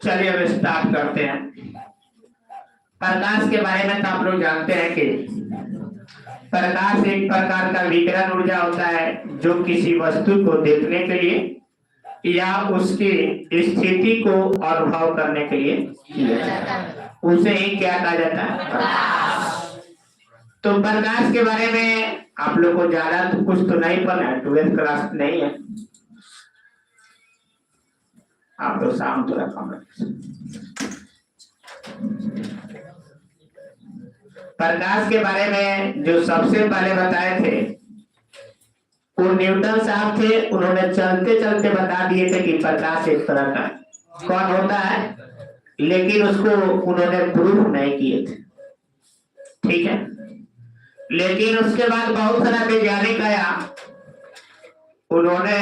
चलिए अब स्टार्ट करते हैं। प्रकाश के बारे में तो आप लोग जानते हैं कि प्रकाश एक प्रकार का विकिरण ऊर्जा होता है जो किसी वस्तु को देखने के लिए या उसकी स्थिति को अनुभव करने के लिए किया जाता है। उसे ही क्या कहा जाता है? प्रकाश। तो प्रकाश के बारे में आप लोग को ज्यादा तो कुछ तो नहीं पता है, 12th क्लास नहीं है आप तो शाम थोड़ा कम रखें। प्रकाश के बारे में जो सबसे पहले बताए थे वो न्यूटन साहब थे। उन्होंने चलते चलते बता दिए थे कि प्रकाश एक तरह का कौन होता है, लेकिन उसको उन्होंने प्रूफ नहीं किए थे, ठीक है। लेकिन उसके बाद बहुत सारा वैज्ञानिक आया, उन्होंने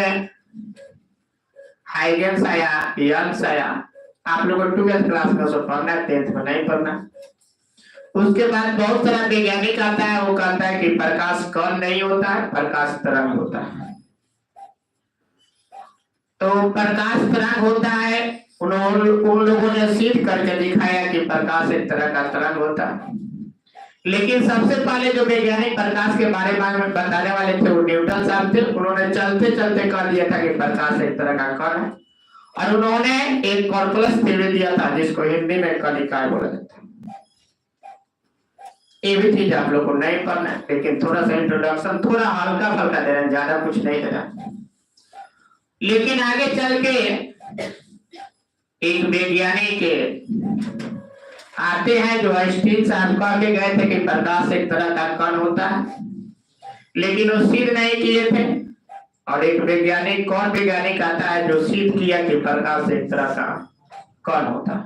हाइगेंस आया, यंग्स आया। आप लोगों को 12th क्लास में सब पढ़ना है, 10th में नहीं पढ़ना। उसके बाद बहुत सारा वैज्ञानिक आता है, वो कहता है कि प्रकाश कण नहीं होता है, प्रकाश तरंग होता है। तो प्रकाश तरंग होता है, उन लोगों ने सिद्ध करके दिखाया कि प्रकाश एक तरह का तरंग होता है। लेकिन सबसे पहले जो वैज्ञानिक प्रकाश के बारे में बताने वाले थे वो न्यूटन साहब थे। उन्होंने चलते चलते कह दिया था कि प्रकाश एक तरह का कण है, और उन्होंने एक कॉर्पस थ्योरी दिया था जिसको हिंदी में कणिकाएं बोला जाता है। ये भी चीज आप लोग को नहीं पढ़ना है, लेकिन थोड़ा सा इंट्रोडक्शन थोड़ा हल्का फल्का दे रहे हैं, ज्यादा कुछ नहीं दे रहा। लेकिन आगे चल के एक वैज्ञानिक आते हैं जो आइंस्टीन साहब कह के गए थे कि प्रकाश एक तरह का कण होता है, लेकिन वो सिद्ध नहीं किए थे। और एक वैज्ञानिक, कौन वैज्ञानिक आता है जो सिद्ध किया कि प्रकाश एक तरह का कण होता है?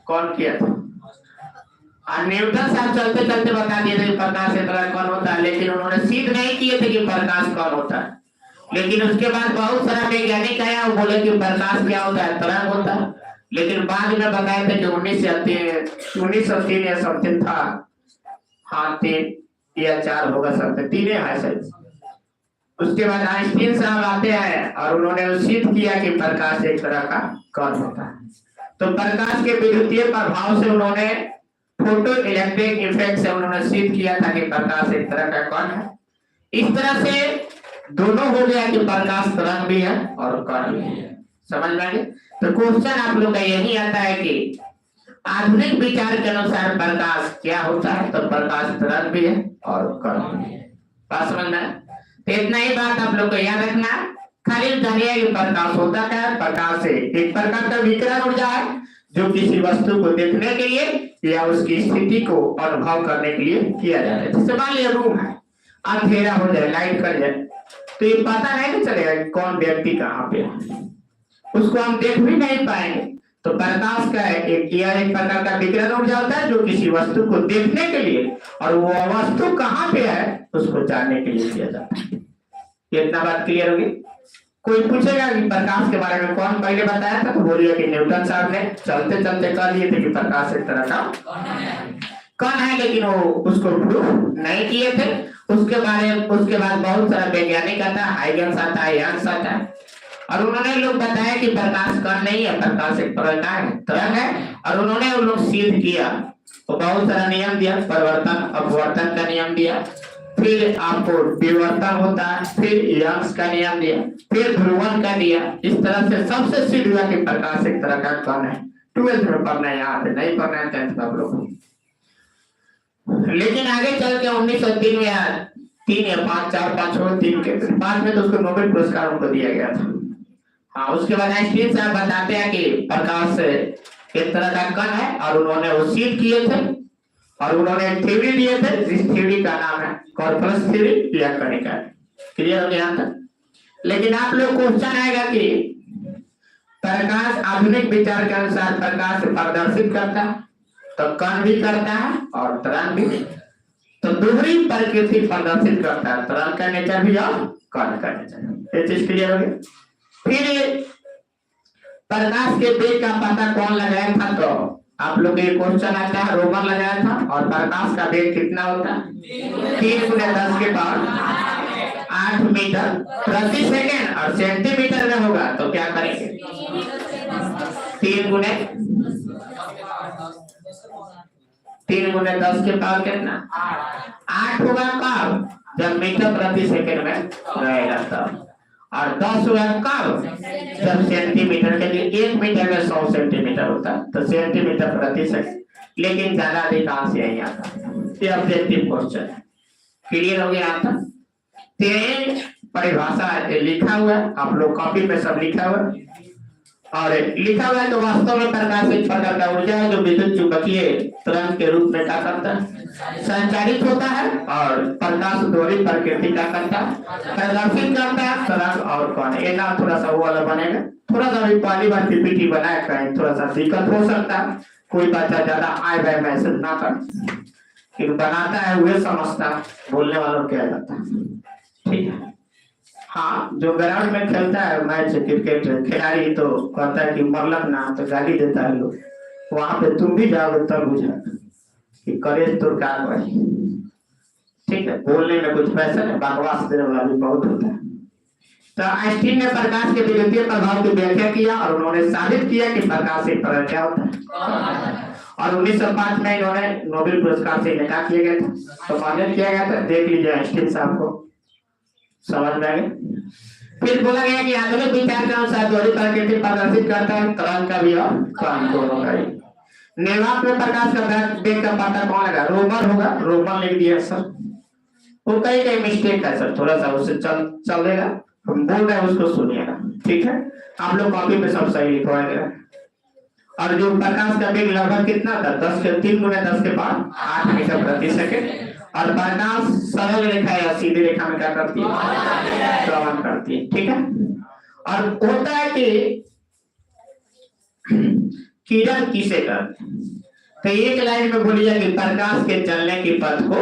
कौन किया था? न्यूटन साहब चलते चलते बता दिए थे प्रकाश एक तरह कौन होता है, लेकिन उन्होंने सिद्ध नहीं किए थे कि प्रकाश कौन होता है। लेकिन उसके बाद बहुत सारा वैज्ञानिक आया, वो बोले कि प्रकाश क्या होता है? तरंग होता है। लेकिन बाद में बताए थे कि 1903 या समथिंग था, हाँ 3 या 4 होगा, सब 3 है शायद। उसके बाद आइंस्टीन साहब आते हैं और उन्होंने सिद्ध किया कि प्रकाश एक तरह का कण होता है। तो प्रकाश के विद्युतीय प्रभाव से उन्होंने फोटो इलेक्ट्रिक इफेक्ट से उन्होंने सिद्ध किया था कि प्रकाश एक तरह का कण है। इस तरह से दोनों हो गया कि प्रकाश तरंग भी है और कण भी है। समझ में आ गया? तो क्वेश्चन आप लोग का यही आता है कि आधुनिक विचार के अनुसार प्रकाश क्या होता है? तो प्रकाश तरंग भी है और कण भी है। बात समझ में? तो इतना ही बात आप लोग को याद रखना। खाली जानिए कि प्रकाश होता क्या है। प्रकाश से एक प्रकार का विकिरण ऊर्जा है जो किसी वस्तु को देखने के लिए या उसकी स्थिति को अनुभव करने के लिए किया जाता है। जैसे मान लिया रूम है, अंधेरा हो जाए, लाइट कर जाए, तो ये पता नहीं चलेगा कौन व्यक्ति कहाँ पे है, उसको हम देख भी नहीं पाएंगे। तो प्रकाश का एक प्रकार का विकिरण ऊर्जा होता है जो किसी वस्तु को देखने के लिए और वो वस्तु कहाँ पे है उसको जानने के लिए किया जाता है। इतना बात क्लियर होगी? कोई पूछेगा कि प्रकाश के बारे में कौन पहले बताया था, तो बोलिए कि न्यूटन साहब ने चलते चलते कह दिए थे कि प्रकाश एक तरह का कण है, लेकिन वो उसको प्रूफ नहीं किए थे। उसके बाद बहुत सारा वैज्ञानिक आता है, हाइगेंस आता है, यंग्स आता है, और उन्होंने लोग बताया कि प्रकाश कण नहीं है, प्रकाश एक तरंग है। और उन्होंने वो लोग सिद्ध किया, वो बहुत सारा नियम दिया, परिवर्तन अपवर्तन का नियम दिया, फिर आपको विवर्तन होता है, फिर यंग्स का नियम दिया, फिर ध्रुवण का दिया। इस तरह से सबसे सिद्ध हुआ कि प्रकाश एक तरह का कण है। 12th में पढ़ना है, यहाँ पे नहीं पढ़ना है 10th में आप लोग। लेकिन आगे चल के 1903 में 3 या 5 4 5 3 के बाद में तो उसको नोबेल पुरस्कार उनको दिया गया था। हाँ, उसके बाद आइंस्टीन साहब बताते हैं कि प्रकाश एक तरह का कण है और उन्होंने वो सिद्ध किए थे और उन्होंने थ्योरी दिए थे जिस थ्योरी का नाम है कॉर्पस थ्योरी या कणिका। क्लियर हो गया था? लेकिन आप लोग क्वेश्चन आएगा कि प्रकाश आधुनिक विचार के अनुसार प्रकाश प्रदर्शित करता है, तो कण भी करता है और तरंग भी, तो दोहरी प्रकृति प्रदर्शित करता है, तरंग का नेचर भी और कण का नेचर। ये चीज क्लियर हो गई? फिर प्रकाश के वेग का पता कौन लगाया था? तो आप लोग ये क्वेश्चन आता है, रोमन लगाया था। और प्रकाश का वेग कितना होता है? 3 × 10⁸ मीटर प्रति सेकेंड, और और सेंटीमीटर में होगा तो क्या करेंगे? 3 गुने 10 के पावर कितना? 8 होगा कब? जब मीटर प्रति सेकंड में रहेगा तब। और 10 होगा कब? जब सेंटीमीटर के लिए 1 मीटर में 100 सेंटीमीटर होता है तो सेंटीमीटर प्रति सेकंड। लेकिन ज्यादा अधिकांश यही आता है। ये ऑब्जेक्टिव क्वेश्चन क्लियर हो गया आता। तेज परिभाषा लिखा हुआ है, आप लोग कॉपी पे सब लिखा हुआ है। और लिखा हुआ है तो वास्तव में प्रकाश एक प्रकार का ऊर्जा है जो विद्युत चुंबकीय तरंग के रूप में क्या करता है? संचारित होता है। और प्रकाश दोहरी प्रकृति का करता है, प्रदर्शित करता है तरंग और कौन। ये ना थोड़ा सा वो वाला बनेगा, थोड़ा सा भी पहली बार पीपीटी बनाया कहीं थोड़ा सा दिक्कत हो सकता है, कोई बच्चा ज्यादा आए बाय मैसेज ना कर, कि बनाता है वह समझता, बोलने वालों क्या जाता है। ठीक है। हाँ, जो ग्राउंड में खेलता है मैच क्रिकेट खिलाड़ी तो कहता है कि मरलक ना तो गाली देता है लोग, वहां पे तुम भी जाओगे तब बुझा कि करे तो क्या करे। ठीक है, बोलने में कुछ पैसा नहीं, बकवास देने वाला भी बहुत होता है। तो आइंस्टीन ने प्रकाश के विद्युतीय प्रभाव की व्याख्या किया और उन्होंने साबित किया कि प्रकाश एक प्रकार क्या होता है। और 1905 में इन्होंने नोबेल पुरस्कार से इनकार किया गया था, सम्मानित किया गया था। देख लीजिए आइंस्टीन साहब को, समझ में आ गया। फिर बोला गया कि आधुनिक विचार के अनुसार दोहरी प्रकृति प्रदर्शित करता है तरंग का भी और कण दोनों का ही। निर्वात में प्रकाश का वेग का पता कौन लगा? रोमन होगा, रोमन लिख दिया सर। वो कहीं मिस्टेक है सर, थोड़ा सा उससे चलेगा, हम बोल रहे हैं उसको सुनिएगा। ठीक है, आप लोग कॉपी पे सब सही लिखवाएंगे। और जो प्रकाश का वेग लगभग कितना था? 10 के 3 गुना 10 के पावर 8 मीटर प्रति सेकंड। और प्रकाश सरल रेखा या सीधी रेखा में क्या करती है? भ्रमण करती है। ठीक है। और होता है कि किरण किसे करते हैं? तो एक लाइन में बोलिए कि प्रकाश के चलने की पथ को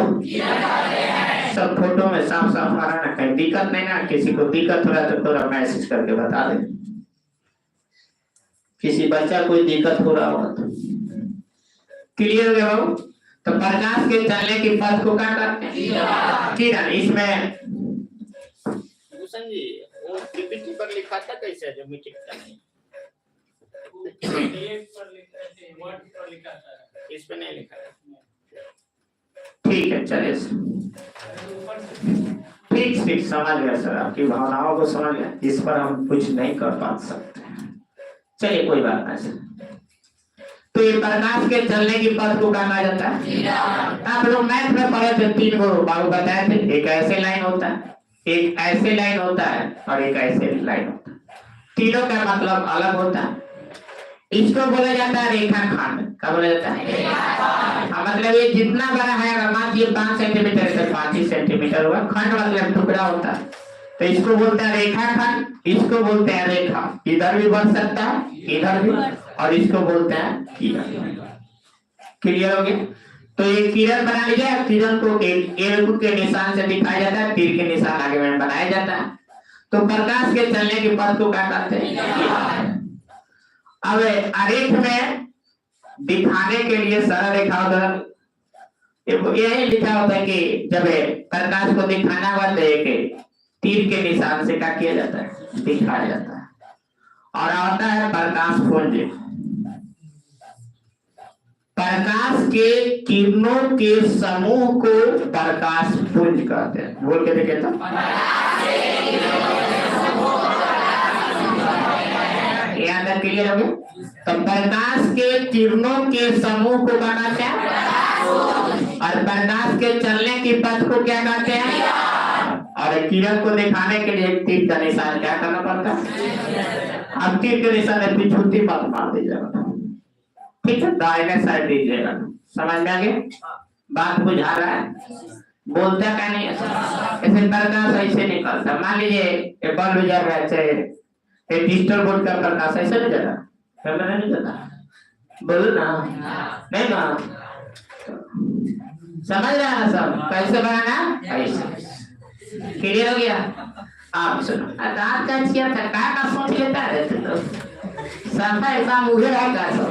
सब फोटो में साफ साफ आ रहा ना, कहीं दिक्कत नहीं ना। किसी को दिक्कत हो रहा है तो थोड़ा मैसेज करके बता दे, किसी बच्चा कोई दिक्कत हो रहा हो तो। क्लियर हो गया बाबू? तो प्रकाश के चलने की पथ को क्या करते हैं? किरण। इसमें जी वो पीपीटी पर लिखा था कैसे जो मीटिंग का इस पे नहीं लिखा है। ठीक है, चलिए ठीक समझ गया सर, आपकी भावनाओं को समझ गया। इस पर हम कुछ नहीं कर पा सकते, चलिए कोई बात नहीं सर। तो ये प्रकाश के चलने की पथ को कहा जाता है। आप लोग मैथ में पढ़े थे, 3 गो बाबू बताए थे। एक ऐसे लाइन होता है, एक ऐसे लाइन होता है और एक ऐसे लाइन होता है। तीनों का मतलब अलग होता है। इसको बोला जाता है रेखाखंड। क्या बोला जाता है? मतलब ये जितना बड़ा है, अगर मान लीजिए 5 सेंटीमीटर से 5 ही सेंटीमीटर हुआ, खंड मतलब टुकड़ा होता है, तो इसको बोलते हैं रेखाखंड, इसको बोलते हैं रेखा। इधर भी बढ़ सकता है, इधर भी, और इसको बोलते हैं किरण। क्लियर हो गया? तो ये किरण बना लीजिए। किरण को एक के निशान से दिखाया जाता है, तीर के निशान आगे में बनाया जाता है। तो प्रकाश के चलने की पथ को क्या कहते हैं? अब आरेख में दिखाने के लिए सरल रेखा उधर यही लिखा होता है कि जब प्रकाश को दिखाना हुआ तो एक तीर के निशान से क्या किया जाता है? दिखाया जाता है। और आता है प्रकाश पुंज। प्रकाश के किरणों के समूह को प्रकाश पुंज कहते हैं। बोल के देखे तो याद है? क्लियर हो गया? तो प्रकाश के किरणों के समूह को क्या कहते हैं? और प्रकाश के चलने की पथ को क्या कहते हैं? और किरण को दिखाने के लिए तीर का निशान क्या करना पड़ता है? अब तीर के निशान पिछुती मत मार दीजिएगा, ठीक है? दाहिने साइड दीजिएगा। समझ में आ गया? बात बुझा रहा है? बोलता क्या नहीं है? ऐसे प्रकाश ऐसे निकलता। मान लीजिए बल्ब जल रहा है, एक डिजिटल बोर्ड का प्रकाश ऐसे नहीं जाता, कैमरा नहीं जाता। बोलो ना, नहीं ना? समझ रहा है सब? कैसे बनाना? ऐसे। क्लियर हो गया? आप सुनो, दांत का चिया था का सोच लेता है तो सफा ऐसा मुझे है का सब,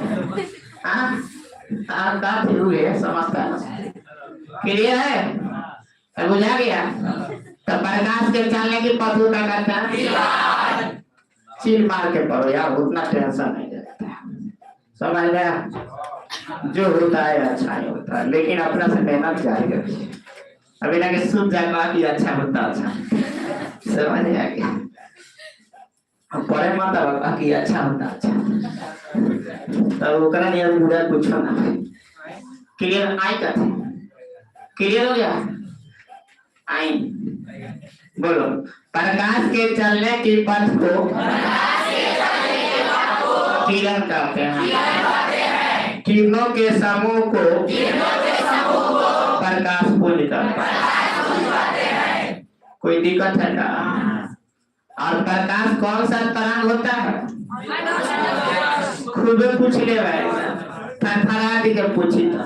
हाँ का फिर है, समझता है। क्लियर है? बुझा गया? तो प्रकाश के चलने की पथ का करता है चिल मार के पढ़ो यार, उतना टेंशन नहीं रहता है, समझ गया। जो होता है अच्छा ही होता है, लेकिन अपना से मेहनत जारी रखिए। अभी ना कि सूझ जाए बाकी अच्छा होता अच्छा, समझ आ गया। हम पढ़े मत बाकी अच्छा होता अच्छा, तब ओकरा नहीं बुरा कुछ ना। क्लियर आई का क्लियर हो गया। आई बोलो, प्रकाश के चलने की पथ को किरण कहते हैं, किरणों के समूह को प्रकाश पुंज कहते हैं। कोई दिक्कत है क्या? और प्रकाश कौन सा तरंग होता है? खुद पूछ ले भाई, थरथरा के पूछी था।